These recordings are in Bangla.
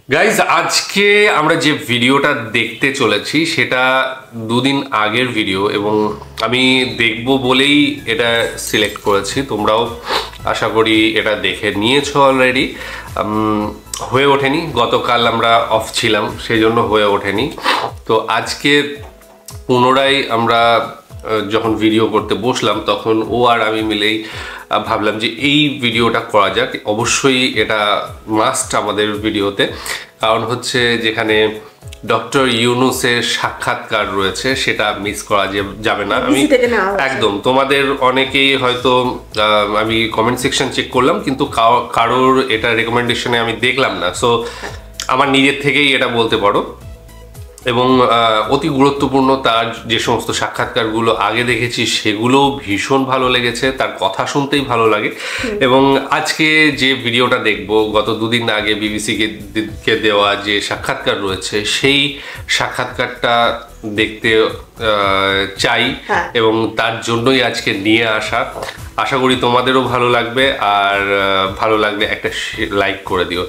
গাইজ, আজকে আমরা যে ভিডিওটা দেখতে চলেছি সেটা দুদিন আগের ভিডিও এবং আমি দেখব বলেই এটা সিলেক্ট করেছি। তোমরাও আশা করি এটা দেখে নিয়েছো অলরেডি। হয়ে ওঠেনি, গতকাল আমরা অফ ছিলাম সেই জন্য হয়ে ওঠেনি। তো আজকে পুনরায় আমরা যখন ভিডিও করতে বসলাম তখন ও আর আমি মিলেই ভাবলাম যে এই ভিডিওটা করা যাক। অবশ্যই এটা মাস্ট আমাদের ভিডিওতে, কারণ হচ্ছে যেখানে ডক্টর ইউনূসের সাক্ষাৎকার রয়েছে সেটা মিস করা যাবে না। আমি একদম তোমাদের অনেকেই হয়তো আমি কমেন্ট সেকশন চেক করলাম কিন্তু কারোর এটা রেকমেন্ডেশনে আমি দেখলাম না। সো আমার নিজের থেকেই এটা বলতে পারো এবং অতি গুরুত্বপূর্ণ। তার যে সমস্ত সাক্ষাৎকারগুলো আগে দেখেছি সেগুলোও ভীষণ ভালো লেগেছে, তার কথা শুনতেই ভালো লাগে। এবং আজকে যে ভিডিওটা দেখব, গত দুদিন আগে বিবিসিকে দেওয়া যে সাক্ষাৎকার রয়েছে সেই সাক্ষাৎকারটা দেখতে চাই এবং তার জন্যই আজকে নিয়ে আসা। আশা করি তোমাদেরও ভালো লাগবে, আর ভালো লাগলে একটা লাইক করে দিও।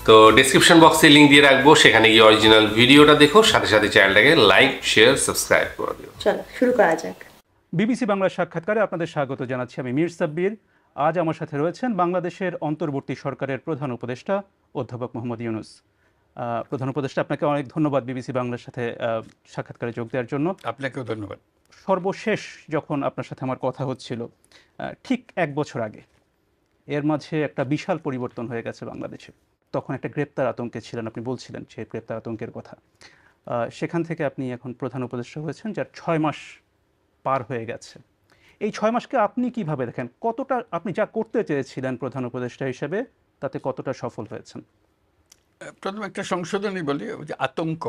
তো ডেসক্রিপশন বক্সে লিঙ্ক দিয়ে রাখবো, সেখানে গিয়ে অরিজিনাল ভিডিওটা দেখো, সাথে সাথে চ্যানেলটাকে লাইক শেয়ার সাবস্ক্রাইব করে দিও। চলো শুরু করা যাক। বিবিসি বাংলার সাক্ষাৎকারে আপনাদের স্বাগত জানাচ্ছি। আমি মীর সাব্বির। আজ আমার সাথে রয়েছেন বাংলাদেশের অন্তর্বর্তী সরকারের প্রধান উপদেষ্টা অধ্যাপক মোহাম্মদ ইউনূস। প্রধান উপদেষ্টা, আপনাকে অনেক ধন্যবাদ বিবিসি বাংলার সাথে সাক্ষাৎকারে যোগ দেওয়ার জন্য। আপনাকেও ধন্যবাদ। সর্বশেষ যখন আপনার সাথে আমার কথা হচ্ছিল ঠিক 1 বছর আগে, এর মাঝে একটা বিশাল পরিবর্তন হয়ে গেছে বাংলাদেশে। তখন একটা গ্রেপ্তার আতঙ্কে ছিলেন, আপনি বলছিলেন সে গ্রেপ্তার আতঙ্কের কথা। সেখান থেকে আপনি এখন প্রধান উপদেষ্টা হয়েছেন, যার 6 মাস পার হয়ে গেছে। এই 6 মাসকে আপনি কিভাবে দেখেন? কতটা আপনি যা করতে চেয়েছিলেন প্রধান উপদেষ্টা হিসেবে তাতে কতটা সফল হয়েছেন? প্রথম একটা সংশোধনী বলি, যে আতঙ্ক,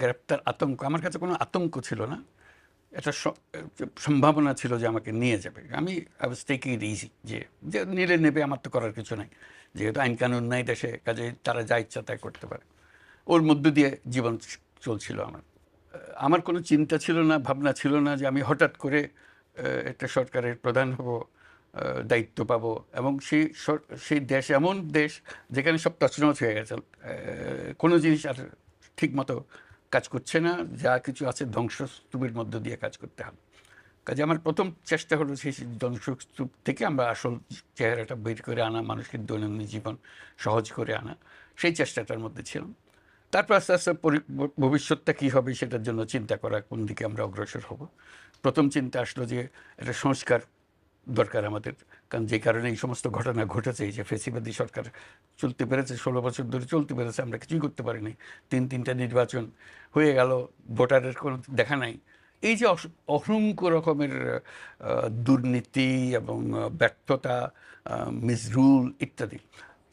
গ্রেপ্তার আতঙ্ক, আমার কাছে কোনো আতঙ্ক ছিল না। এটা সম্ভাবনা ছিল যে আমাকে নিয়ে যাবে। আমি টেকিং ইট ইজি, যে নিলে নেবে, আমার তো করার কিছু নাই, যেহেতু আইন কানুন নাই দেশে, কাজে তারা যা ইচ্ছা তাই করতে পারে। ওর মধ্য দিয়ে জীবন চলছিল। আমার কোনো চিন্তা ছিল না, ভাবনা ছিল না যে আমি হঠাৎ করে একটা সরকারের প্রধান হব, দায়িত্ব পাবো। এবং সেই দেশ এমন দেশ যেখানে সব তছনছ হয়ে গেছে, কোনো জিনিস আর ঠিক মতো কাজ করছে না, যা কিছু আছে ধ্বংসস্তূপের মধ্য দিয়ে কাজ করতে হবে। কাজে আমার প্রথম চেষ্টা হলো সেই ধ্বংসস্তূপ থেকে আমরা আসল চেহারাটা বের করে আনা, মানুষের দৈনন্দিন জীবন সহজ করে আনা, সেই চেষ্টাটার মধ্যে ছিলাম। তারপর আস্তে আস্তে ভবিষ্যৎটা কী হবে সেটার জন্য চিন্তা করা, কোন দিকে আমরা অগ্রসর হব। প্রথম চিন্তা আসলো যে একটা সংস্কার দরকার আমাদের, কারণ যে কারণে এই সমস্ত ঘটনা ঘটেছে, এই যে ফেসিবাদী সরকার চলতে পেরেছে, 16 বছর ধরে চলতে পেরেছে, আমরা কিছুই করতে পারিনি। তিনটা নির্বাচন হয়ে গেল, ভোটারের কোনো দেখা নাই। এই যে অসংখ্য রকমের দুর্নীতি এবং ব্যর্থতা, মিসরুল ইত্যাদি,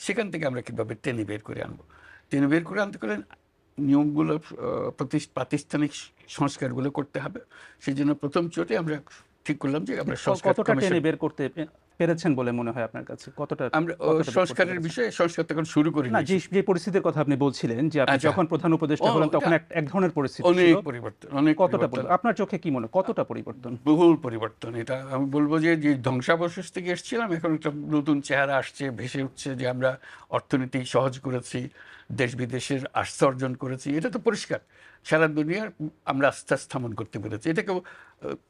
সেখান থেকে আমরা কীভাবে টেনে বের করে আনবো। টেনে বের করে আনতে গেলে নিয়মগুলো, প্রাতিষ্ঠানিক সংস্কারগুলো করতে হবে। সেই জন্য প্রথম চোটে আমরা ঠিক করলাম যে আমরা কতটা টেনে বের করতে পেরেছেন বলে মনে হয় আপনার কাছে? কতটা আমরা সংস্কারের বিষয়ে সংস্কার তখন শুরু করি না। যে পরিস্থিতির কথা আপনি বলছিলেন যে আপনি যখন প্রধান উপদেষ্টা হলেন তখন এক ধরনের পরিস্থিতি ছিল, অনেক পরিবর্তন, অনেক কতটা আপনার চোখে কি মনে, কতটা পরিবর্তন? বহুল পরিবর্তন। এটা আমি বলবো যে ধ্বংসাবশেষ থেকে এসেছিলাম, এখন একটা নতুন চেহারা আসছে, ভেসে উঠছে, যে আমরা অর্থনীতি সহজ করেছি, দেশ বিদেশের আস্থা অর্জন করেছি। এটা তো পরিষ্কার, সারা দুনিয়ার আমরা আস্থা স্থাপন করতে পেরেছি। এটা কেউ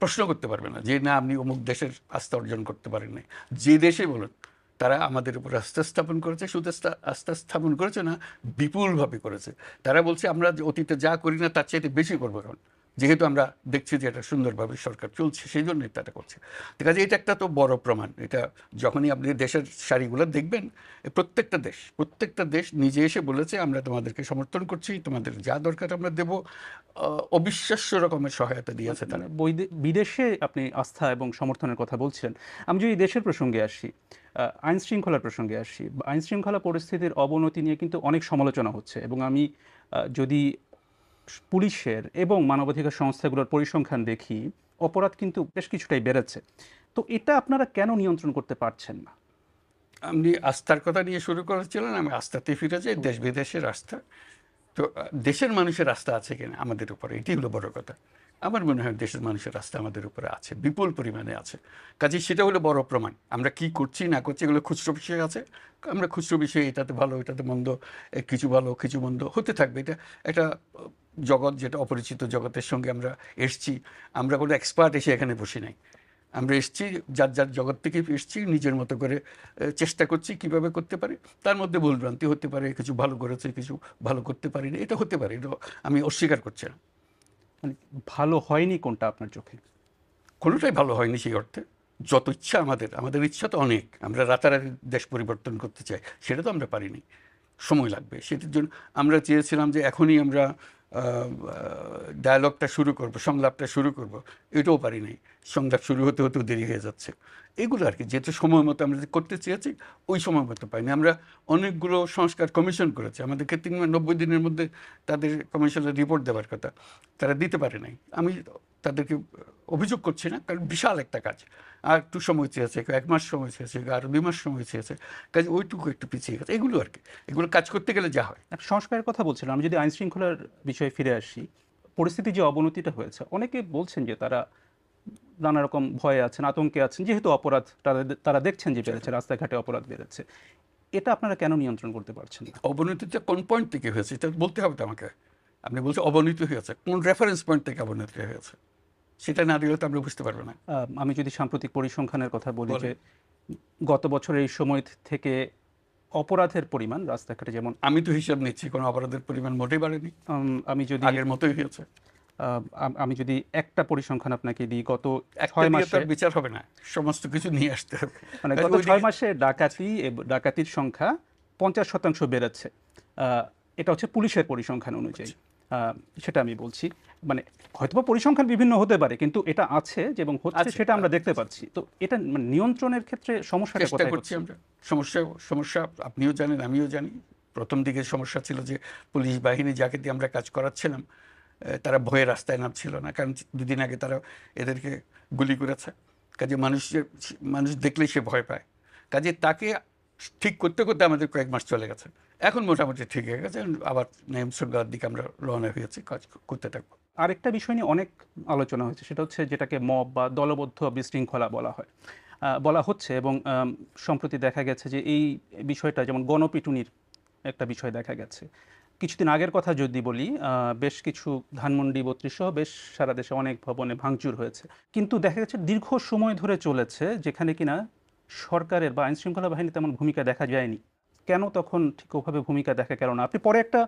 প্রশ্ন করতে পারবে না যে না, আপনি অমুক দেশের আস্থা অর্জন করতে পারেন নাই। যে দেশে বলুন, তারা আমাদের উপর আস্থা স্থাপন করেছে। শুধু আস্থা স্থাপন করেছে না, বিপুলভাবে করেছে। তারা বলছে আমরা অতীতে যা করি না তার চেয়ে বেশি করবো, কারণ যেহেতু আমরা দেখছি যে এটা সুন্দরভাবে সরকার চলছে, সেই জন্যই তারা করছে। ঠিক আছে, এটা একটা তো বড় প্রমাণ। এটা যখনই আপনি দেশের সারিগুলো দেখবেন, প্রত্যেকটা দেশ নিজে এসে বলেছে আমরা তোমাদেরকে সমর্থন করছি, তোমাদের যা দরকার আমরা দেব। অবিশ্বাস্য রকমের সহায়তা দিয়েছে তারা। বিদেশে আপনি আস্থা এবং সমর্থনের কথা বলছিলেন। আমি যদি দেশের প্রসঙ্গে আসি, আইন শৃঙ্খলার প্রসঙ্গে আসি, আইন শৃঙ্খলা পরিস্থিতির অবনতি নিয়ে কিন্তু অনেক সমালোচনা হচ্ছে, এবং আমি যদি পুলিশের এবং মানবাধিকার সংস্থাগুলোর পরিসংখ্যান দেখি, অপরাধ কিন্তু বেশ কিছুটাই বেড়েছে। তো এটা আপনারা কেন নিয়ন্ত্রণ করতে পারছেন না? আপনি আস্থার কথা নিয়ে শুরু করেছিলেন, আমি আস্থাতে ফিরে যাই। দেশ বিদেশের আস্থা, তো দেশের মানুষের আস্থা আছে কিনা আমাদের উপরে, এটি হলো বড় কথা। আমার মনে হয় দেশের মানুষের আস্থা আমাদের উপরে আছে, বিপুল পরিমাণে আছে। কাজে সেটা হলো বড় প্রমাণ। আমরা কি করছি না করছি এগুলো খুচরো বিষয় আছে, আমরা খুচরো বিষয়ে এটাতে ভালো এটাতে মন্দ, কিছু ভালো কিছু মন্দ হতে থাকবে। এটা একটা জগৎ, যেটা অপরিচিত জগতের সঙ্গে আমরা এসছি। আমরা কোনো এক্সপার্ট এসে এখানে বসি নাই, আমরা এসছি যার যার জগৎ থেকে এসছি, নিজের মতো করে চেষ্টা করছি কিভাবে করতে পারি। তার মধ্যে ভুলভ্রান্তি হতে পারে, কিছু ভালো করেছে কিছু ভালো করতে পারিনি, এটা হতে পারে, এটা আমি অস্বীকার করছি না। মানে ভালো হয়নি কোনটা আপনার চোখে? কোনোটাই ভালো হয়নি সেই অর্থে। যত ইচ্ছা আমাদের ইচ্ছা তো অনেক, আমরা রাতারাতি দেশ পরিবর্তন করতে চাই, সেটা তো আমরা পারিনি, সময় লাগবে। সেটার জন্য আমরা চেয়েছিলাম যে এখনই আমরা ডায়ালগটা শুরু করব, সংলাপটা শুরু করব, এটাও পারিনি। সংলাপ শুরু হতে হতেও দেরি হয়ে যাচ্ছে। এগুলো আর কি, যেহেতু সময় মতো আমরা যে করতে চেয়েছি ওই সময় মতো পাইনি। আমরা অনেকগুলো সংস্কার কমিশন করেছি, আমাদেরকে 90 দিনের মধ্যে তাদের কমিশনের রিপোর্ট দেওয়ার কথা, তারা দিতে পারে নাই। আমি তাদেরকে অভিযোগ করছি না, কারণ বিশাল একটা কাজ। আর একটু সময় চেয়েছে, 1 মাস সময় চেয়েছে, আরও 2 মাস সময় চেয়েছে, কাজে ওইটুকু একটু পিছিয়ে গেছে। এগুলো আর কি, এগুলো কাজ করতে গেলে যা হয়। সংস্কারের কথা বলছিলাম, আমি যদি আইন শৃঙ্খলার বিষয়ে ফিরে আসি, পরিস্থিতির যে অবনতিটা হয়েছে, অনেকে বলছেন যে তারা নানা রকম ভয়ে আছেন, আতঙ্কে আছেন, যেহেতু অপরাধ তারা দেখছেন যে বেড়েছে, রাস্তাঘাটে অপরাধ বেড়েছে। এটা আপনারা কেন নিয়ন্ত্রণ করতে পারছেন না? অবনতিটা কোন পয়েন্ট থেকে হয়েছে এটা বলতে হবে তো আমাকে। আপনি বলছেন অবনতি হয়েছে, কোন রেফারেন্স পয়েন্ট থেকে অবনতি হয়েছে সেটা না দিলে তো আমরা বুঝতে পারবো না। আমি যদি সাম্প্রতিক পরিসংখ্যানের কথা বলি, যে গত বছরের এই সময় থেকে অপরাধের পরিমাণ রাস্তাঘাটে, যেমন আমি তো হিসাব নিচ্ছি, কোনো অপরাধের পরিমাণ মোটেই বাড়েনি, আমি যদি আগের মতোই হয়েছে। আমি যদি একটা পরিসংখ্যান আপনাকে দিই, গত একটা 6 দিয়ে তো মাসে, আর বিচার হবে না, সমস্ত কিছু নিয়ে আসতে হবে। মানে গত 6 মাসে ডাকাতির সংখ্যা 50% বেড়েছে। এটা হচ্ছে পুলিশের পরিসংখ্যান অনুযায়ী। সেটা আমি বলছি, মানে হয়তোবা পরিসংখ্যান বিভিন্ন হতে পারে, কিন্তু এটা আছে যে এবং হচ্ছে সেটা আমরা দেখতে পাচ্ছি। তো এটা মানে নিয়ন্ত্রণের ক্ষেত্রে সমস্যাটা চেষ্টা কোথায় করছি হচ্ছে? আমরা। সমস্যা আপনিও জানেন আমিও জানি। প্রথম দিকে সমস্যা ছিল যে পুলিশ বাহিনী যাকে দিয়ে আমরা কাজ করাচ্ছিলাম তারা ভয়ে রাস্তায় নামছিল না, কারণ 2 দিন আগে তারা এদেরকে গুলি করেছে। কাজে মানুষ দেখলেই সে ভয় পায়। কাজে তাকে ঠিক করতে করতে আমাদের কয়েক মাস চলে গেছে। এখন মোটামুটি ঠিক হয়ে গেছে, আবার নিয়ম শৃঙ্খলার দিকে আমরা রওনা হয়েছি, কাজ করতে থাকবো। আরেকটা বিষয় নিয়ে অনেক আলোচনা হয়েছে, সেটা হচ্ছে যেটাকে মব বা দলবদ্ধ বিশৃঙ্খলা বলা হচ্ছে, এবং সম্প্রতি দেখা গেছে যে এই বিষয়টা, যেমন গণপিটুনির একটা বিষয় দেখা গেছে। কিছুদিন আগের কথা যদি বলি, বেশ কিছু ধানমন্ডি 32 সহ বেশ সারা দেশে অনেক ভবনে ভাঙচুর হয়েছে, কিন্তু দেখা গেছে দীর্ঘ সময় ধরে চলেছে, যেখানে কিনা সরকারের বা আইন শৃঙ্খলা বাহিনী তেমন ভূমিকা দেখা যায়নি। কেন তখন ঠিক ওভাবে ভূমিকা দেখা গেল না? আপনি পরে একটা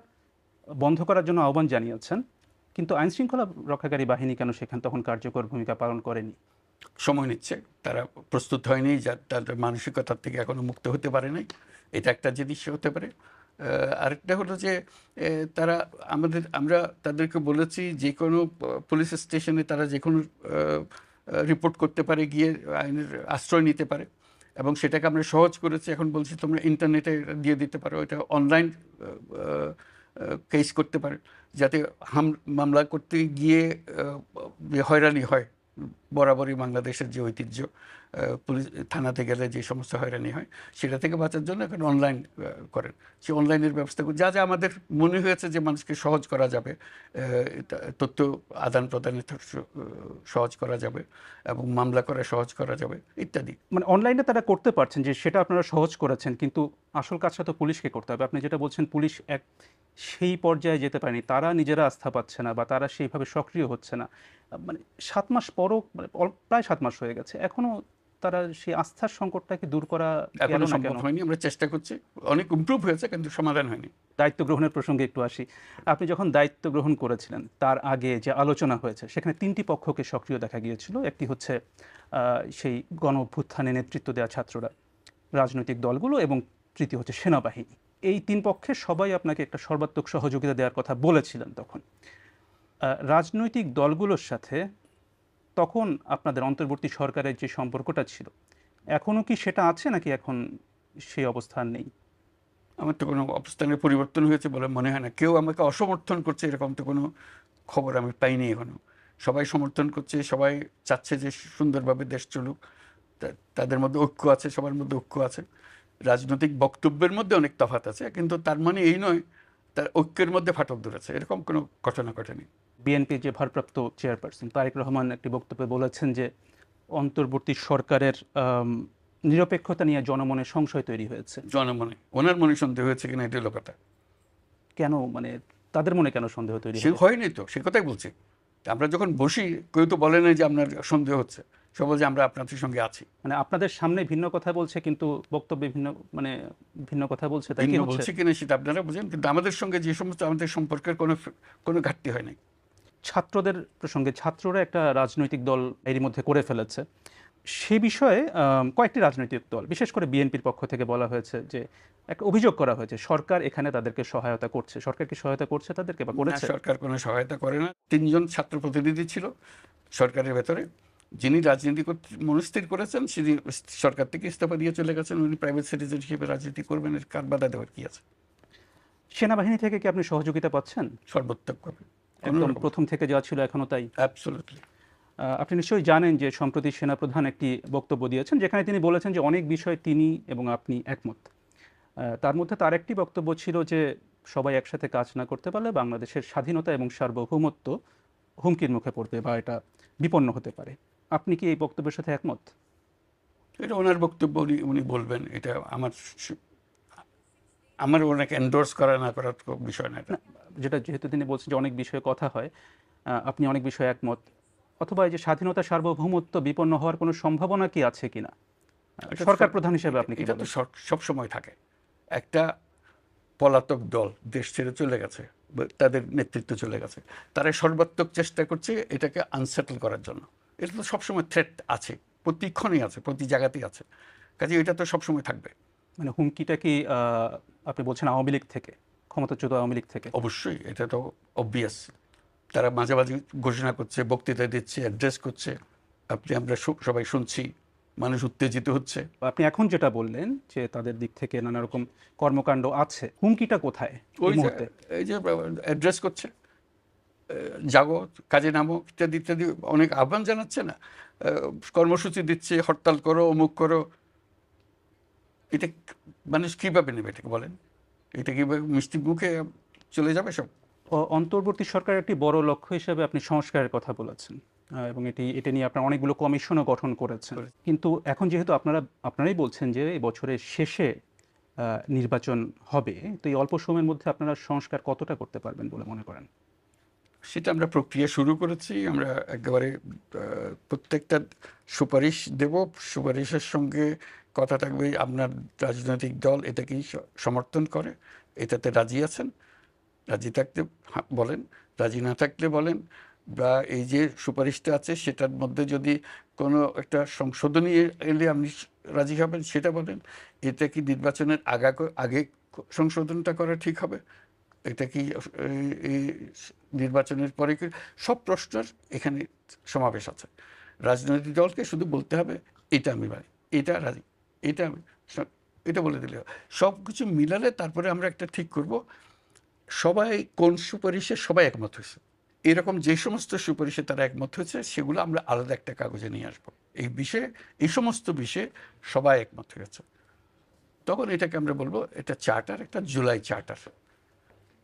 বন্ধ করার জন্য আহ্বান জানিয়েছেন, কিন্তু আইন শৃঙ্খলা রক্ষাকারী বাহিনী কেন সেখানে তখন কার্যকর ভূমিকা পালন করেনি? সময় নিচ্ছে, তারা প্রস্তুত হয়নি, তাদের মানসিকতার থেকে এখনো মুক্ত হতে পারে নাই, এটা একটা জিনিস হতে পারে। আরেকটা হলো যে তারা আমরা তাদেরকে বলেছি যে কোনো পুলিশ স্টেশনে তারা যে কোনো রিপোর্ট করতে পারে, গিয়ে আইনের আশ্রয় নিতে পারে, এবং সেটাকে আমরা সহজ করেছি। এখন বলছি তোমরা ইন্টারনেটে দিয়ে দিতে পারো, এটা অনলাইন কেস করতে পারে, যাতে মামলা করতে গিয়ে হয়রানি হয়। বরাবরই বাংলাদেশের যে ঐতিহ্য, পুলিশ থানাতে গেলে যে সমস্ত হয়রানি হয়, সেটা থেকে বাঁচার জন্য এখন অনলাইন করেন। সেই অনলাইনের ব্যবস্থা যা যা আমাদের মনে হয়েছে যে মানুষকে সহজ করা যাবে, তথ্য আদান প্রদানের সহজ করা যাবে এবং মামলা করা সহজ করা যাবে ইত্যাদি। মানে অনলাইনে তারা করতে পারছেন, যে সেটা আপনারা সহজ করেছেন, কিন্তু আসল কাজটা তো পুলিশকে করতে হবে। আপনি যেটা বলছেন, পুলিশ সেই পর্যায়ে যেতে পারেনি, তারা নিজেরা আস্থা পাচ্ছে না বা তারা সেইভাবে সক্রিয় হচ্ছে না। মানে 7 মাস পরও, মানে প্রায় 7 মাস হয়ে গেছে, এখনো তারা সেই আস্থার সংকটটাকে দূর করা এখনো সম্ভব হয়নি। আমরা চেষ্টা করছি, অনেক ইমপ্রুভ হয়েছে, কিন্তু সমাধান হয়নি। দায়িত্ব গ্রহণের প্রসঙ্গে একটু আসি। আপনি যখন দায়িত্ব গ্রহণ করেছিলেন, তার আগে যে আলোচনা হয়েছে, সেখানে 3টি পক্ষকে সক্রিয় দেখা গিয়েছিল। একটি হচ্ছে সেই গণ অভ্যুত্থানে নেতৃত্ব দেওয়া ছাত্ররা, রাজনৈতিক দলগুলো, এবং তৃতীয় হচ্ছে সেনাবাহিনী। এই 3 পক্ষের সবাই আপনাকে একটা সর্বাত্মক সহযোগিতা দেওয়ার কথা বলেছিলেন তখন। রাজনৈতিক দলগুলোর সাথে তখন আপনাদের অন্তর্বর্তী সরকারের যে সম্পর্কটা ছিল, এখনও কি সেটা আছে, নাকি এখন সেই অবস্থান নেই? আমার তো কোনো অবস্থানের পরিবর্তন হয়েছে বলে মনে হয় না। কেউ আমাকে অসমর্থন করছে এরকম তো কোনো খবর আমি পাইনি এখনো। সবাই সমর্থন করছে, সবাই চাচ্ছে যে সুন্দরভাবে দেশ চলুক, তাদের মধ্যে ঐক্য আছে, সবার মধ্যে ঐক্য আছে। রাজনৈতিক বক্তব্যের মধ্যে অনেক তফাৎ আছে, কিন্তু তার মানে এই নয় তার ঐক্যের মধ্যে ফাটল ধরেছে, এরকম কোনো ঘটনা ঘটেনি। বিএনপির যে ভারপ্রাপ্ত চেয়ারপারসন তারেক রহমান একটি বক্তব্যে বলেছেন যে অন্তর্বর্তী সরকারের নিরপেক্ষতা নিয়ে জনমনে সংশয় তৈরি হয়েছে। জনমনে ওনার মনে সন্দেহ হয়েছে কিনা এটা হলো কথা। কেন, মানে তাদের মনে কেন সন্দেহ তৈরি সে হয়েছে? হয়নি তো, সে কথাই বলছি। আমরা যখন বসি কেউ তো বলে না যে আপনার সন্দেহ হচ্ছে, সব বলছে আমরা আপনাদের সঙ্গে আছি। মানে আপনাদের সামনে ভিন্ন কথা বলছে কিন্তু বক্তব্যে ভিন্ন, মানে ভিন্ন কথা বলছে, তাই কি ভিন্ন হচ্ছে? বলছে কিনা সেটা আপনারা বুঝেন, কিন্তু আমাদের সঙ্গে যে সমস্ত আমাদের সম্পর্কের কোনো ঘাটতি হয় নাই। ছাত্রদের প্রসঙ্গে, ছাত্ররা একটা রাজনৈতিক দল এরই মধ্যে করে ফেলেছে। সে বিষয়ে কয়েকটি রাজনৈতিক দল, বিশেষ করে বিএনপির পক্ষ থেকে বলা হয়েছে যে একটা অভিযোগ করা হয়েছে সরকার এখানে তাদেরকে সহায়তা করছে। সরকার কি সহায়তা করছে তাদেরকে বা না, করেছে? সরকার কোনো সহায়তা করে না। 3 জন ছাত্র প্রতিনিধি ছিল সরকারের ভেতরে, যিনি রাজনীতি মনস্থির করেছেন তিনি সরকার থেকে ইস্তফা দিয়ে চলে গেছেন। উনি প্রাইভেট সিটিজেন হিসেবে রাজনীতি করবেন, এর কার বাধা দেওয়ার কি আছে? সেনাবাহিনী থেকে কি আপনি সহযোগিতা পাচ্ছেন? সর্বোত্তমভাবে, একদম প্রথম থেকে যা ছিল এখনো তাই? অ্যাবসলিউটলি। আপনি নিশ্চয়ই জানেন যে সম্প্রতি সেনাপ্রধান একটি বক্তব্য দিয়েছেন যেখানে তিনি বলেছেন যে অনেক বিষয়ে তিনি এবং আপনি একমত। তার মধ্যে তার একটি বক্তব্য ছিল যে সবাই একসাথে কাজ না করতে পারলে বাংলাদেশের স্বাধীনতা এবং সার্বভৌমত্ব হুমকির মুখে পড়বে বা এটা বিপন্ন হতে পারে। আপনি কি এই বক্তব্যের সাথে একমত? এটা ওনার বক্তব্য, উনি বলবেন। এটা আমার ওনাকে এন্ডোর্স করা না করার বিষয় না এটা। যেটা যেহেতু তিনি বলছেন যে অনেক বিষয়ে কথা হয়, আপনি অনেক বিষয়ে একমত, অথবা এই যে স্বাধীনতা সার্বভৌমত্ব বিপন্ন হওয়ার কোনো সম্ভাবনা কি আছে কিনা সরকার প্রধান হিসেবে আপনি কি এটা তো বলেন? সব সময় থাকে। একটা পলাতক দল দেশ ছেড়ে চলে গেছে, তাদের নেতৃত্ব চলে গেছে, তারা সর্বাত্মক চেষ্টা করছে এটাকে আনসেটল করার জন্য। এটা তো সবসময় থ্রেট আছে, প্রতিক্ষণই আছে, প্রতি জায়গাতেই আছে। কাজে এটা তো সবসময় থাকবে। মানে হুমকিটা কি আপনি বলছেন আওয়ামী লীগ থেকে, ক্ষমতাচ্যুত আওয়ামী লীগ থেকে? অবশ্যই, এটা তো অবভিয়াস। তারা মাঝে মাঝে ঘোষণা করছে, বক্তৃতা দিচ্ছে, অ্যাড্রেস করছে, আমরা সবাই শুনছি, মানুষ উত্তেজিত হচ্ছে। আপনি এখন যেটা বললেন যে তাদের দিক থেকে নানা রকম কর্মকাণ্ড আছে, হুমকিটা কোথায় এই মুহূর্তে? এই যে অ্যাড্রেস করছে, জাগো, কাজে নামো, ইত্যাদি ইত্যাদি অনেক আহ্বান জানাচ্ছে না, কর্মসূচি দিচ্ছে, হরতাল করো, অমুক করো। এটা মানুষ কীভাবে নেবে এটাকে বলেন? এটা কীভাবে মিষ্টি মুখে চলে যাবে সব? অন্তর্বর্তী সরকারের একটি বড় লক্ষ্য হিসেবে আপনি সংস্কারের কথা বলেছেন, এবং এটা নিয়ে আপনারা অনেকগুলো কমিশনও গঠন করেছেন। কিন্তু এখন যেহেতু আপনারাই বলছেন যে এই বছরের শেষে নির্বাচন হবে, তো এই অল্প সময়ের মধ্যে আপনারা সংস্কার কতটা করতে পারবেন বলে মনে করেন? সেটা আমরা প্রক্রিয়া শুরু করেছি। আমরা একেবারে প্রত্যেকটা সুপারিশ দেব। সুপারিশের সঙ্গে কথা থাকবে আপনার রাজনৈতিক দল এটা কি সমর্থন করে, এটাতে রাজি আছেন, রাজি থাকতে বলেন, রাজি না থাকলে বলেন। বা এই যে সুপারিশটা আছে সেটার মধ্যে যদি কোনো একটা সংশোধনী এলে আপনি রাজি হবেন সেটা বলেন। এটা কি নির্বাচনের আগে সংশোধনটা করা ঠিক হবে, এটা কি এই নির্বাচনের পরে কি, সব প্রশ্নের এখানে সমাবেশ আছে। রাজনৈতিক দলকে শুধু বলতে হবে এটা আমি মানি, এটা রাজি, এটা আমি, এটা বলে দিলে সব কিছু মিলালে তারপরে আমরা একটা ঠিক করব সবাই কোন সুপারিশে সবাই একমত হয়েছে। এরকম যে সমস্ত সুপারিশে তারা একমত হয়েছে সেগুলো আমরা আলাদা একটা কাগজে নিয়ে আসবো। এই বিষয়ে, এই সমস্ত বিষয়ে সবাই একমত হয়েছে, তখন এটাকে আমরা বলবো এটা চার্টার, একটা জুলাই চার্টার।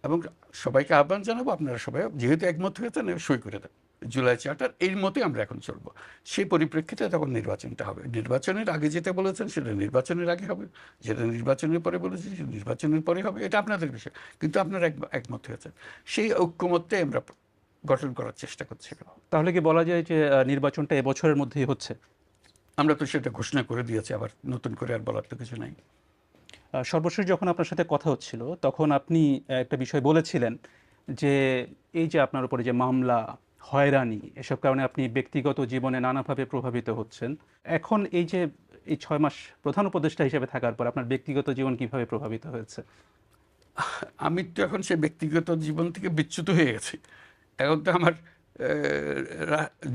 এবং সবাইকে আহ্বান জানাবো আপনারা সবাই যেহেতু একমত হয়েছেন সই করে দেন জুলাই চার্টার। এর মতোই আমরা এখন চলবো। সেই পরিপ্রেক্ষিতে তখন নির্বাচনটা হবে। নির্বাচনের আগে যেটা বলেছেন সেটা নির্বাচনের আগে হবে, যেটা নির্বাচনের পরে বলেছেন সেটা নির্বাচনের পরে হবে। এটা আপনাদের বিষয়, কিন্তু আপনারা একমত হয়েছেন। সেই ঐক্যমত্যে আমরা গঠন করার চেষ্টা করছি। তাহলে কি বলা যায় যে নির্বাচনটা এবছরের মধ্যেই হচ্ছে? আমরা তো সেটা ঘোষণা করে দিয়েছি, আবার নতুন করে আর বলার তো কিছু নাই। সর্বশেষ যখন আপনার সাথে কথা হচ্ছিল তখন আপনি একটা বিষয় বলেছিলেন যে এই যে আপনার উপরে যে মামলা, হয়রানি, এসব কারণে আপনি ব্যক্তিগত জীবনে নানাভাবে প্রভাবিত হচ্ছেন। এখন এই যে এই 6 মাস প্রধান উপদেষ্টা হিসেবে থাকার পর আপনার ব্যক্তিগত জীবন কিভাবে প্রভাবিত হয়েছে? আমি তো এখন সে ব্যক্তিগত জীবন থেকে বিচ্যুত হয়ে গেছি। এখন তো আমার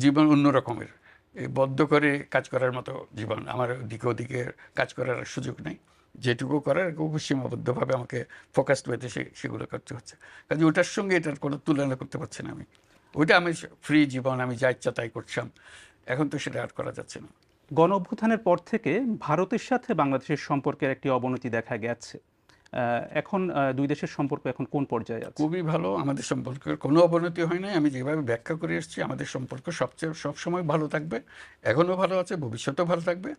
জীবন অন্য রকমের, বদ্ধ করে কাজ করার মতো জীবন। আমার দিকে ওদিকে কাজ করার সুযোগ নেই। যেটুকু করার খুব সীমাবদ্ধভাবে আমাকে ফোকাসড ওয়েতে সেগুলো করতে হচ্ছে। কাজে ওটার সঙ্গে এটার কোনো তুলনা করতে পারছি না আমি। ওইটা আমি ফ্রি জীবন, আমি যা ইচ্ছা তাই করছিলাম, এখন তো সেটা আর করা যাচ্ছে না। গণ অভ্যুত্থানের পর থেকে ভারতের সাথে বাংলাদেশের সম্পর্কের একটি অবনতি দেখা গেছে। এখন দুই দেশের সম্পর্ক এখন কোন পর্যায়ে আছে? খুবই ভালো, আমাদের সম্পর্কের কোনো অবনতি হয় নাই। আমি যেভাবে ব্যাখ্যা করে এসেছি, আমাদের সম্পর্ক সবসময় ভালো থাকবে, এখনও ভালো আছে, ভবিষ্যতেও ভালো থাকবে।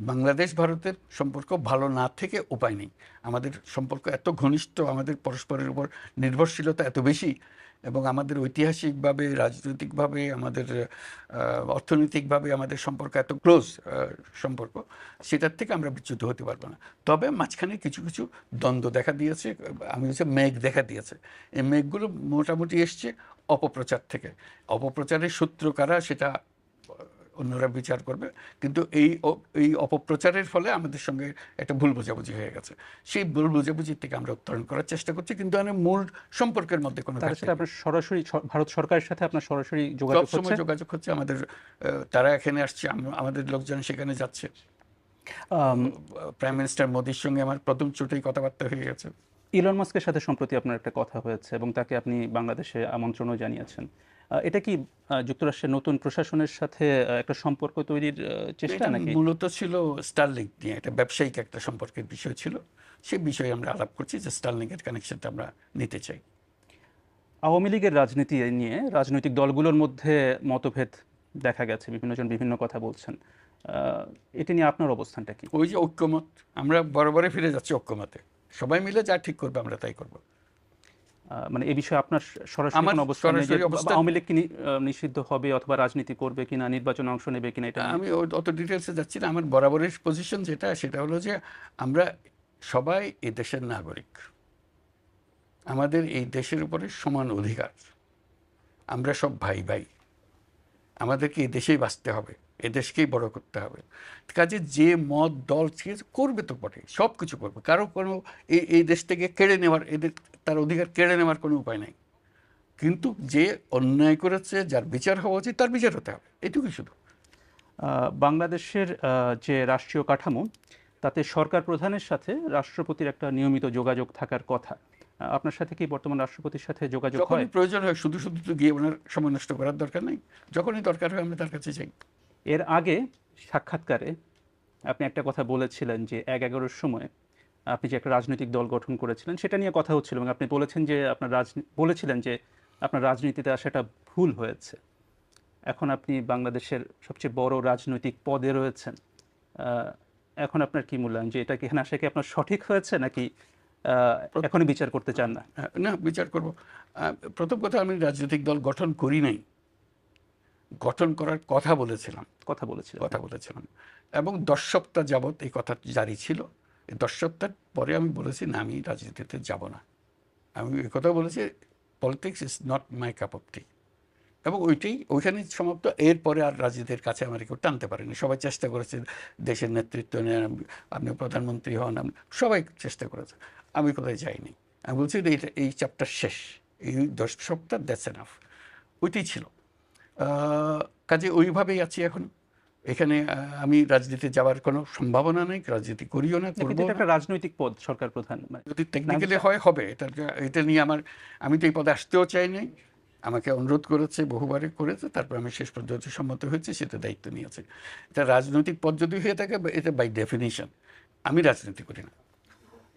বাংলাদেশ ভারতের সম্পর্ক ভালো না থেকে উপায় নেই। আমাদের সম্পর্ক এত ঘনিষ্ঠ, আমাদের পরস্পরের উপর নির্ভরশীলতা এত বেশি, এবং আমাদের ঐতিহাসিকভাবে, রাজনৈতিকভাবে, আমাদের অর্থনৈতিকভাবে আমাদের সম্পর্ক এত ক্লোজ সম্পর্ক, সেটার থেকে আমরা বিচ্যুত হতে পারবো না। তবে মাঝখানে কিছু কিছু দ্বন্দ্ব দেখা দিয়েছে, আমি হচ্ছে মেঘ দেখা দিয়েছে। এই মেঘগুলো মোটামুটি এসছে অপপ্রচার থেকে। অপপ্রচারের সূত্র কারা সেটা অন্যরা বিচার করবে, কিন্তু এই অপপ্রচারের ফলে আমাদের সঙ্গে একটা ভুল বোঝাবুঝি হয়ে গেছে। সেই ভুল বোঝাবুঝির থেকে আমরা উত্তরণ করার চেষ্টা করছি, কিন্তু মূল সম্পর্কের মধ্যে কোনো আপনার সরাসরি ভারত সরকারের সাথে আপনার সরাসরি যোগাযোগ হচ্ছে? সবসময় যোগাযোগ হচ্ছে আমাদের। তারা এখানে আসছে, আমাদের লোকজন সেখানে যাচ্ছে। প্রাইম মিনিস্টার মোদির সঙ্গে আমার প্রথম চোটেই কথাবার্তা হয়ে গেছে। ইলন মাস্কের সাথে সম্প্রতি আপনার একটা কথা হয়েছে এবং তাকে আপনি বাংলাদেশে আমন্ত্রণও জানিয়েছেন। এটা কি যুক্তরাষ্ট্রের নতুন প্রশাসনের সাথে একটা সম্পর্ক তৈরির চেষ্টা নাকি? মূলত ছিল স্টারলিংক নিয়ে একটা ব্যবসায়িক একটা সম্পর্কের বিষয় ছিল। সেই বিষয়ে আমরা আলাপ করছি যে স্টারলিংকের কানেকশনটা আমরা নিতে চাই। আওয়ামী লীগের রাজনীতি নিয়ে রাজনৈতিক দলগুলোর মধ্যে মতভেদ দেখা গেছে, বিভিন্নজন বিভিন্ন কথা বলছেন। এটা নিয়ে আপনার অবস্থানটা কি? ওই যে ঐক্যমত, আমরা বরাবরই ফিরে যাচ্ছি ঐক্যমতে। সবাই মিলে যা ঠিক করবে আমরা তাই করব। মানে এই বিষয়ে আপনার সরাসরি কোনো অবস্থান নেই যে আওয়ামী লীগ কি নিষিদ্ধ হবে অথবা রাজনীতি করবে কিনা, নির্বাচনে অংশ নেবে কিনা? এটা আমি অত ডিটেলসে যাচ্ছি না। আমার বরাবরের পজিশন সেটা হলো যে আমরা সবাই এই দেশের নাগরিক, আমাদের এই দেশের উপরে সমান অধিকার, আমরা সব ভাই ভাই, আমাদেরকে এই দেশেই বাঁচতে হবে, এ দেশকেই বড় করতে হবে। কাজে যে মত দল করবে তো বটে, সব কিছু করবে, কারো কোনো এই দেশ থেকে কেড়ে নেওয়ার, তার অধিকার কেড়ে নেওয়ার কোনো উপায় নাই। কিন্তু যে অন্যায় করেছে, যার বিচার হওয়া উচিত, তার বিচার হতে হবে, এটুকুই শুধু। বাংলাদেশের যে রাষ্ট্রীয় কাঠামো, তাতে সরকার প্রধানের সাথে রাষ্ট্রপতির একটা নিয়মিত যোগাযোগ থাকার কথা। আপনার সাথে কি বর্তমান রাষ্ট্রপতির সাথে যোগাযোগ হয়? যখনই প্রয়োজন হয়, শুধু শুধু তো গিয়ে ওনার সময় নষ্ট করার দরকার নেই। যখনই দরকার হয় আমরা তার কাছে যাই। এর আগে সাক্ষাৎকারে আপনি একটা কথা বলেছিলেন যে ১/১১-র সময় আপনি যে একটা রাজনৈতিক দল গঠন করেছিলেন সেটা নিয়ে কথা হচ্ছিল, এবং আপনি বলেছিলেন যে আপনার রাজনীতিতে আসাটা ভুল হয়েছে। এখন আপনি বাংলাদেশের সবচেয়ে বড় রাজনৈতিক পদে রয়েছেন। এখন আপনার কি মূল্যায়ন যে এটা কি এখানে আসা কি আপনার সঠিক হয়েছে, নাকি এখনই বিচার করতে চান না? না, বিচার করব। প্রথম কথা, আমি রাজনৈতিক দল গঠন করি নাই, গঠন করার কথা বলেছিলাম এবং 10 সপ্তাহ যাবৎ এই কথা জারি ছিল। এই 10 সপ্তাহ পরে আমি বলেছি না, আমি রাজনীতিতে যাব না। আমি এই কথা বলেছি, politics is not my cup of tea, এবং ওইখানেই সমাপ্ত। এরপরে আর রাজনীতির কাছে আমার কেউ টানতে পারেনি। সবাই চেষ্টা করেছে দেশের নেতৃত্ব নেন, আপনি প্রধানমন্ত্রী হন, সবাই চেষ্টা করেছে, আমি কোথায় যাইনি। আমি বলছি এই চ্যাপ্টার শেষ, এই 10 সপ্তাহ দ্যাটস এনাফ, ওইটাই ছিল। কাজে ওইভাবেই আছি এখন। এখানে আমি রাজনীতি যাওয়ার কোনো সম্ভাবনা নেই, রাজনীতি করিও না, করবো না। একটা রাজনৈতিক পদ সরকার প্রধান, যদি টেকনিক্যালি হবে, এটা নিয়ে আমি তো এই পদে আসতেও চাই নাই। আমাকে অনুরোধ করেছে, বহুবারে করেছে, তারপর আমি শেষ পর্যন্ত সম্মত হয়েছে, সেটা দায়িত্ব নিয়েছে। এটা রাজনৈতিক পদ যদি হয়ে থাকে, এটা বাই ডেফিনিশন আমি রাজনীতি করি না।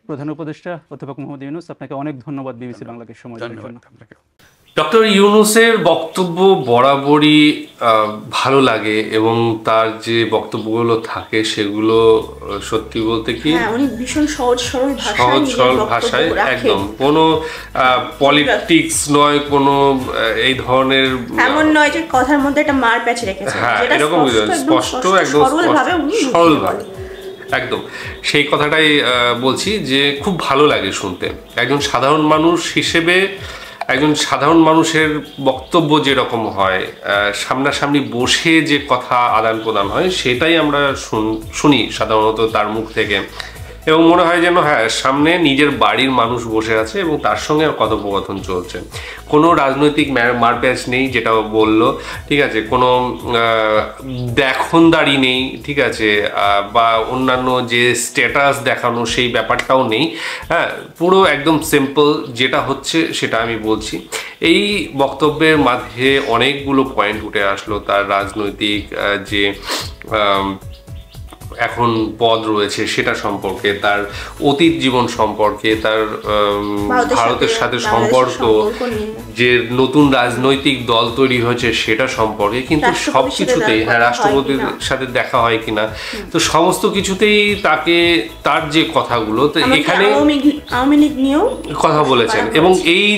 প্রধান উপদেষ্টা অধ্যাপক মোহাম্মদ ইউনূস, আপনাকে অনেক ধন্যবাদ বিবিসি বাংলাকে সময় দেওয়ার জন্য। ডক্টর ইউনূসের বক্তব্য বরাবরই ভালো লাগে, এবং তার যে বক্তব্যগুলো থাকে সেগুলো সত্যি বলতে কি উনি ভীষণ সহজ সরল ভাষায়, একদম কোনো পলিটিক্স নয়, কোনো এই ধরনের, এমন নয় যে কথার মধ্যে একটা মার প্যাচ রেখেছে, হ্যাঁ এরকম স্পষ্ট, একদম সরলভাবে, একদম সেই কথাটাই বলছি যে খুব ভালো লাগে শুনতে। একজন সাধারণ মানুষ হিসেবে একজন সাধারণ মানুষের বক্তব্য যেরকম হয়, সামনাসামনি বসে যে কথা আদান প্রদান হয়, সেটাই আমরা শুনি সাধারণত তার মুখ থেকে, এবং মনে হয় যেন হ্যাঁ সামনে নিজের বাড়ির মানুষ বসে আছে এবং তার সঙ্গে কথোপকথন চলছে। কোনো রাজনৈতিক মারপ্যাচ নেই, যেটা বললো, ঠিক আছে, কোনো দেখনদারি নেই, ঠিক আছে, বা অন্যান্য যে স্ট্যাটাস দেখানো সেই ব্যাপারটাও নেই। হ্যাঁ, পুরো একদম সিম্পল যেটা হচ্ছে সেটা আমি বলছি। এই বক্তব্যের মাঝে অনেকগুলো পয়েন্ট উঠে আসলো, তার রাজনৈতিক যে এখন পদ রয়েছে সেটা সম্পর্কে, তার অতীত জীবন সম্পর্কে, তার ভারতের সাথে সম্পর্ক, যে নতুন রাজনৈতিক দল তৈরি হয়েছে সেটা সম্পর্কে, কিন্তু সবকিছুতেই হ্যাঁ রাষ্ট্রপতির সাথে দেখা হয় কিনা, তো সমস্ত কিছুতেই তাকে তার যে কথাগুলো তো এখানে আওয়ামী লীগ নিয়েও কথা বলেছেন, এবং এই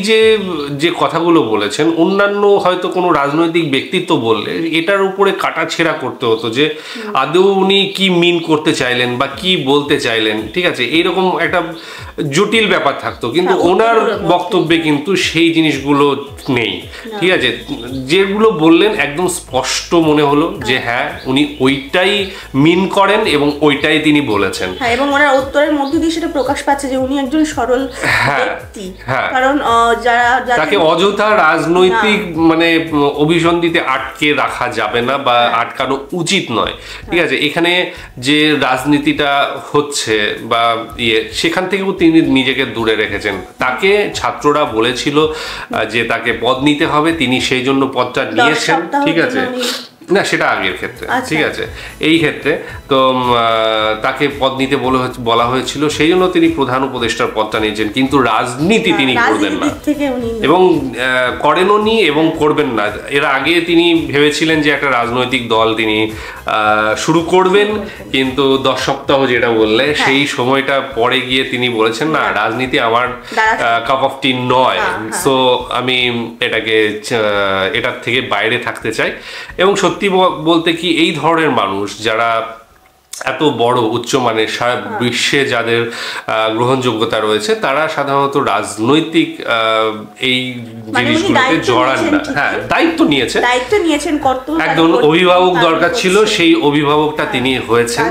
যে কথাগুলো বলেছেন অন্যান্য হয়তো কোনো রাজনৈতিক ব্যক্তিত্ব বললে এটার উপরে কাটাছেঁড়া করতে হতো যে আদৌ উনি কি মিন করতে চাইলেন বা কি বলতে চাইলেন, ঠিক আছে, এইরকম একটা জটিল ব্যাপার থাকতো, কিন্তু ওনার বক্তব্যে কিন্তু সেই জিনিসগুলো নেই, ঠিক আছে, যেগুলো বললেন একদম স্পষ্ট মনে হলো যে হ্যাঁ উনি ওইটাই মিন করেন এবং ওইটাই তিনি বলেছেন, এবং ওনার উত্তরের মধ্যে দিয়ে সেটা প্রকাশ পাচ্ছে যে উনি একজন সরল ব্যক্তি, কারণ যারা তাকে অযথা রাজনৈতিক মানে অভিসন্ধিতে আটকে রাখা যাবে না বা আটকানো উচিত নয়, ঠিক আছে, এখানে যে রাজনীতিটা হচ্ছে বা সেখান থেকেও তিনি নিজেকে দূরে রেখেছেন, তাকে ছাত্ররা বলেছিল যে তাকে পদ নিতে হবে, তিনি সেই জন্য পদটা নিয়েছেন, ঠিক আছে, না সেটা আগের ক্ষেত্রে, ঠিক আছে, এই ক্ষেত্রে তো তাকে পদ নিতে বলা হয়েছিল, সেই জন্য তিনি প্রধান উপদেষ্টার পদটা নিয়েছেন, কিন্তু রাজনীতি তিনি করবেন না এবং করেনও নি এবং করবেন না। এর আগে তিনি ভেবেছিলেন যে একটা রাজনৈতিক দল তিনি শুরু করবেন, কিন্তু 10 সপ্তাহ যেটা বললে সেই সময়টা পরে গিয়ে তিনি বলেছেন না রাজনীতি আমার কাপ অফ টি নয়, সো আমি এটার থেকে বাইরে থাকতে চাই। এবং সত্যি বলতে কি এই ধরনের মানুষ যারা এত বড় উচ্চমানের সারা বিশ্বে যাদের গ্রহণযোগ্যতা রয়েছে তারা সাধারণত রাজনৈতিক এই জিনিসগুলোতে জড়ান না, হ্যাঁ দায়িত্ব নিয়েছেন, একজন অভিভাবক দরকার ছিল, সেই অভিভাবকটা তিনি হয়েছেন,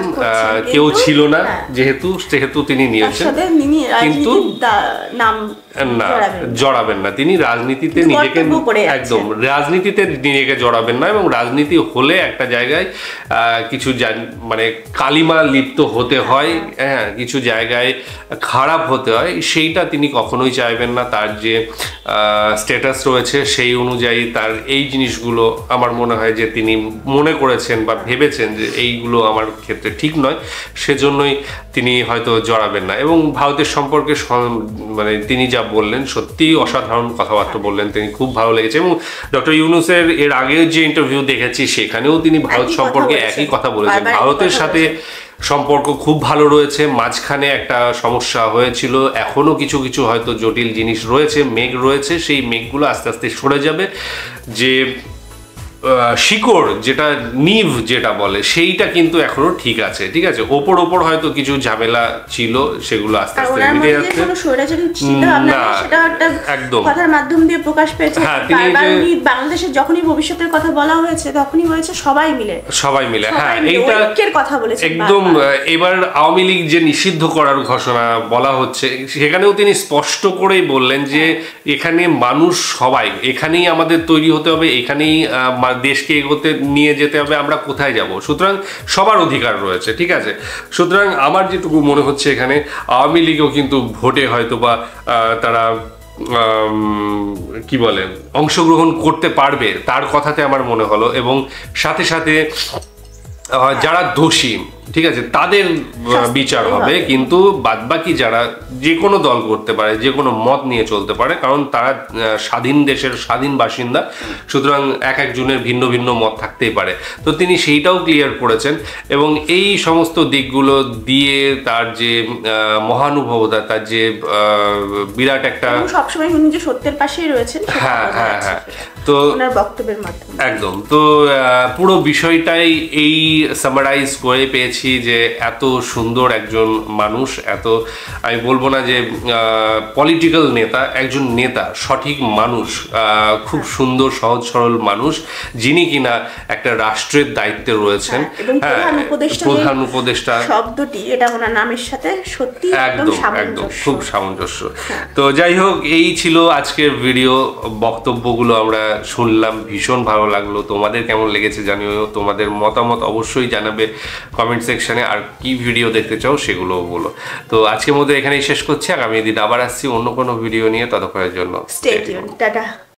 কেউ ছিল না যেহেতু তিনি নিয়েছেন, কিন্তু না জড়াবেন না, তিনি রাজনীতিতে নিজেকে একদম রাজনীতিতে নিজেকে জড়াবেন না, এবং রাজনীতি হলে একটা জায়গায় কিছু মানে কালিমা লিপ্ত হতে হয়, হ্যাঁ কিছু জায়গায় খারাপ হতে হয়, সেইটা তিনি কখনোই চাইবেন না। তার যে স্ট্যাটাস রয়েছে সেই অনুযায়ী তার এই জিনিসগুলো আমার মনে হয় যে তিনি মনে করেছেন বা ভেবেছেন যে এইগুলো আমার ক্ষেত্রে ঠিক নয়, সেজন্যই তিনি হয়তো জড়াবেন না। এবং ভারতের সম্পর্কে মানে তিনি যা বললেন সত্যিই অসাধারণ কথাবার্তা বললেন, তিনি খুব ভালো লেগেছে। এবং ডক্টর ইউনূসের এর আগেও যে ইন্টারভিউ দেখেছি সেখানেও তিনি ভারত সম্পর্কে একই কথা বলেছেন, ভারতের সাথে সম্পর্ক খুব ভালো রয়েছে, মাঝখানে একটা সমস্যা হয়েছিল, এখনো কিছু কিছু হয়তো জটিল জিনিস রয়েছে, মেঘ রয়েছে, সেই মেঘগুলো আস্তে আস্তে সরে যাবে, যে শিকড় যেটা নিভ যেটা বলে সেইটা কিন্তু এখনো ঠিক আছে, ঠিক আছে, ওপর হয়তো কিছু ঝামেলা ছিল, সেগুলো আস্তে আস্তে মিটে যাচ্ছে না, একদম কথার মাধ্যম দিয়ে প্রকাশ পেয়েছে। বাংলাদেশের যখনই ভবিষ্যতের কথা বলা হয়েছে তখনই হয়েছে সবাই মিলে, হ্যাঁ এইটা কথা বলেছে একদম। এবার আওয়ামী লীগ যে নিষিদ্ধ করার ঘোষণা বলা হচ্ছে সেখানেও তিনি স্পষ্ট করেই বললেন যে এখানে মানুষ সবাই, এখানেই আমাদের তৈরি হতে হবে, এখানেই দেশকে এগোতে নিয়ে যেতে হবে, আমরা কোথায় যাব, সুতরাং সবার অধিকার রয়েছে, ঠিক আছে। সুতরাং আমার যেটুকু মনে হচ্ছে এখানে আওয়ামী লীগও কিন্তু ভোটে হয়তো বা তারা কি বলে অংশগ্রহণ করতে পারবে তার কথাতে আমার মনে হলো, এবং সাথে সাথে যারা দোষী, ঠিক আছে, তাদের বিচার হবে, কিন্তু বাদবাকি যারা যে কোনো দল করতে পারে, যে কোনো মত নিয়ে চলতে পারে, কারণ তারা স্বাধীন দেশের স্বাধীন বাসিন্দা, সুতরাং এক একজনের ভিন্ন ভিন্ন মত থাকতেই পারে। তো তিনি সেইটাও ক্লিয়ার করেছেন, এবং এই সমস্ত দিকগুলো দিয়ে তার যে মহানুভবতা, তার যে বিরাট একটা সবসময় উনি যে সত্যের পাশেই রয়েছেন, হ্যাঁ, তো ওনার বক্তব্যের মাধ্যমে একদম। তো পুরো বিষয়টাই এই সামারাইজ করে পেয়েছি যে এত সুন্দর একজন মানুষ, এত আমি বলবো না যে পলিটিক্যাল নেতা, একজন নেতা, সঠিক মানুষ, খুব সুন্দর সহজ সরল মানুষ, যিনি কিনা একটা রাষ্ট্রের দায়িত্বে রয়েছেন, প্রধান উপদেষ্টা শব্দটি এটা ওনার নামের সাথে সত্যি একদম খুব সামঞ্জস্য। তো যাই হোক, এই ছিল আজকের ভিডিও, বক্তব্যগুলো আমরা শুনলাম, ভীষণ ভালো লাগলো। তোমাদের কেমন লেগেছে জানিও, তোমাদের মতামত অবশ্যই জানাবে কমেন্ট সেকশনে, আর কি ভিডিও দেখতে চাও সেগুলো বলো। তো আজকের মধ্যে এখানেই শেষ করছি, আগামী দিন আবার আসছি অন্য কোনো ভিডিও নিয়ে, ততক্ষণের জন্য স্টে টিউন, টাটা।